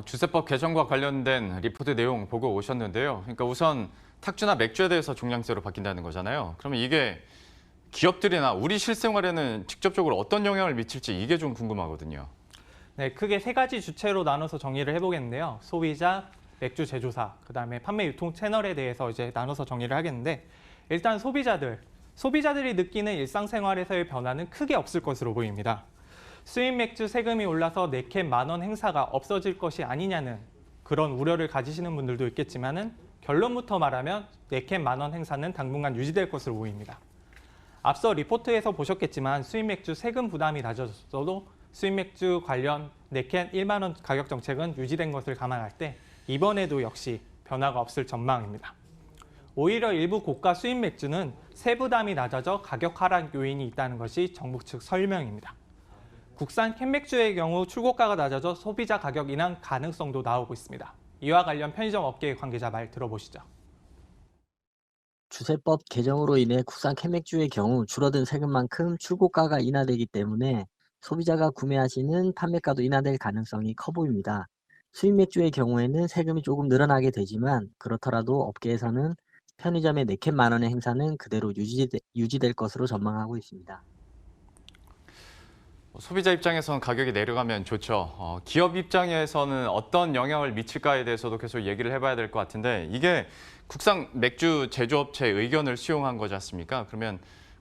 주세법 개정과 관련된 리포트 내용 보고 오셨는데요. 그러니까 우선 탁주나 맥주에 대해서 종량세로 바뀐다는 거잖아요. 그러면 이게 기업들이나 우리 실생활에는 직접적으로 어떤 영향을 미칠지 이게 좀 궁금하거든요. 네, 크게 세 가지 주체로 나눠서 정리를 해보겠는데요. 소비자, 맥주 제조사, 그다음에 판매 유통 채널에 대해서 이제 나눠서 정리를 하겠는데, 일단 소비자들이 느끼는 일상생활에서의 변화는 크게 없을 것으로 보입니다. 수입 맥주 세금이 올라서 4캔 10,000원 행사가 없어질 것이 아니냐는 그런 우려를 가지시는 분들도 있겠지만은 결론부터 말하면 4캔 10,000원 행사는 당분간 유지될 것으로 보입니다. 앞서 리포트에서 보셨겠지만 수입 맥주 세금 부담이 낮아졌어도 수입 맥주 관련 4캔 1만 원 가격 정책은 유지된 것을 감안할 때 이번에도 역시 변화가 없을 전망입니다. 오히려 일부 고가 수입 맥주는 세부담이 낮아져 가격 하락 요인이 있다는 것이 정부 측 설명입니다. 국산 캔맥주의 경우 출고가가 낮아져 소비자 가격 인하 가능성도 나오고 있습니다. 이와 관련 편의점 업계 관계자 말 들어보시죠. 주세법 개정으로 인해 국산 캔맥주의 경우 줄어든 세금만큼 출고가가 인하되기 때문에 소비자가 구매하시는 판매가도 인하될 가능성이 커 보입니다. 수입 맥주의 경우에는 세금이 조금 늘어나게 되지만 그렇더라도 업계에서는 편의점의 4캔 10,000원의 행사는 그대로 유지될 것으로 전망하고 있습니다. 소비자 입장에서는 가격이 내려가면 좋죠. 기업 입장에서는 어떤 영향을 미칠까에 대해서도 계속 얘기를 해봐야 될 것 같은데 이게 국산 맥주 제조업체 의견을 수용한 거지 않습니까? 그러면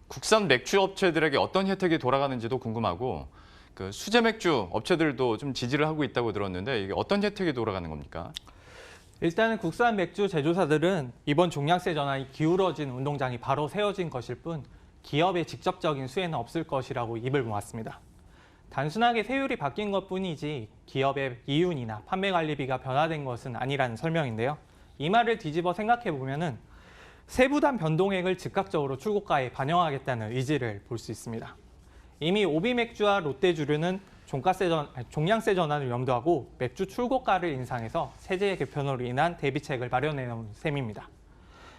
국산 맥주 업체들에게 어떤 혜택이 돌아가는지도 궁금하고 그 수제 맥주 업체들도 좀 지지를 하고 있다고 들었는데 이게 어떤 혜택이 돌아가는 겁니까? 일단은 국산 맥주 제조사들은 이번 종량세 전환이 기울어진 운동장이 바로 세워진 것일 뿐 기업의 직접적인 수혜는 없을 것이라고 입을 모았습니다. 단순하게 세율이 바뀐 것뿐이지 기업의 이윤이나 판매 관리비가 변화된 것은 아니라는 설명인데요. 이 말을 뒤집어 생각해보면 세부담 변동액을 즉각적으로 출고가에 반영하겠다는 의지를 볼 수 있습니다. 이미 오비맥주와 롯데주류는 종량세 전환을 염두하고 맥주 출고가를 인상해서 세제 개편으로 인한 대비책을 마련해 놓은 셈입니다.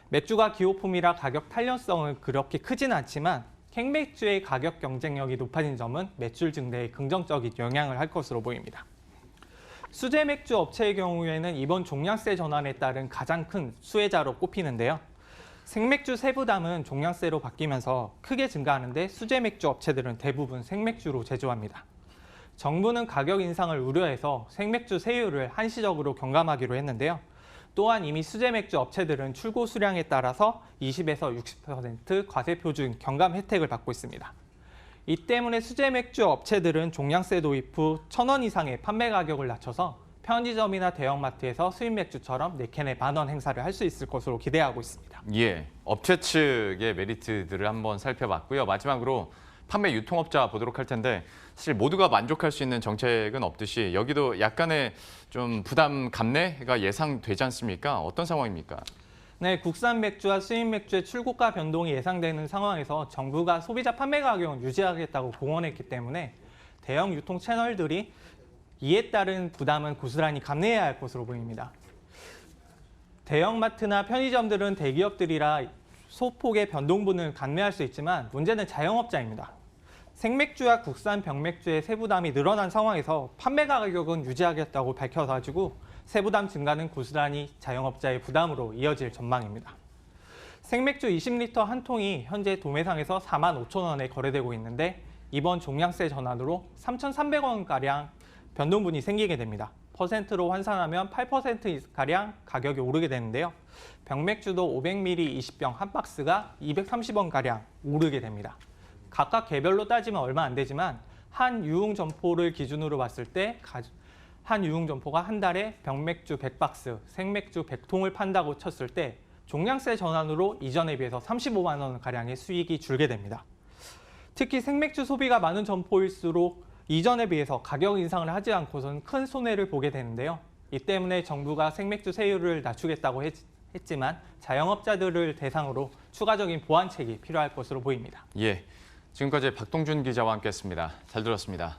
맥주가 기호품이라 가격 탄력성은 그렇게 크진 않지만 캔맥주의 가격 경쟁력이 높아진 점은 매출 증대에 긍정적인 영향을 할 것으로 보입니다. 수제 맥주 업체의 경우에는 이번 종량세 전환에 따른 가장 큰 수혜자로 꼽히는데요. 생맥주 세부담은 종량세로 바뀌면서 크게 증가하는데 수제 맥주 업체들은 대부분 생맥주로 제조합니다. 정부는 가격 인상을 우려해서 생맥주 세율을 한시적으로 경감하기로 했는데요. 또한 이미 수제 맥주 업체들은 출고 수량에 따라서 20에서 60% 과세 표준 경감 혜택을 받고 있습니다. 이 때문에 수제 맥주 업체들은 종량세 도입 후 1,000원 이상의 판매 가격을 낮춰서 편의점이나 대형마트에서 수입 맥주처럼 4캔에 10,000원 행사를 할 수 있을 것으로 기대하고 있습니다. 예, 업체 측의 메리트들을 한번 살펴봤고요. 마지막으로 판매 유통업자 보도록 할 텐데 사실 모두가 만족할 수 있는 정책은 없듯이 여기도 약간의 좀 부담 감내가 예상되지 않습니까? 어떤 상황입니까? 네, 국산 맥주와 수입 맥주의 출고가 변동이 예상되는 상황에서 정부가 소비자 판매 가격은 유지하겠다고 공언했기 때문에 대형 유통 채널들이 이에 따른 부담은 고스란히 감내해야 할 것으로 보입니다. 대형마트나 편의점들은 대기업들이라 소폭의 변동분을 감내할 수 있지만 문제는 자영업자입니다. 생맥주와 국산 병맥주의 세부담이 늘어난 상황에서 판매 가격은 유지하겠다고 밝혀가지고 세부담 증가는 고스란히 자영업자의 부담으로 이어질 전망입니다. 생맥주 20리터 한 통이 현재 도매상에서 45,000원에 거래되고 있는데 이번 종량세 전환으로 3,300원가량 변동분이 생기게 됩니다. 퍼센트로 환산하면 8%가량 가격이 오르게 되는데요. 병맥주도 500ml 20병 한 박스가 230원가량 오르게 됩니다. 각각 개별로 따지면 얼마 안 되지만 한 유흥점포를 기준으로 봤을 때 한 유흥점포가 한 달에 병맥주 100박스, 생맥주 100통을 판다고 쳤을 때 종량세 전환으로 이전에 비해서 35만 원가량의 수익이 줄게 됩니다. 특히 생맥주 소비가 많은 점포일수록 이전에 비해서 가격 인상을 하지 않고서는 큰 손해를 보게 되는데요. 이 때문에 정부가 생맥주 세율을 낮추겠다고 했지만 자영업자들을 대상으로 추가적인 보완책이 필요할 것으로 보입니다. 예, 지금까지 박동준 기자와 함께했습니다. 잘 들었습니다.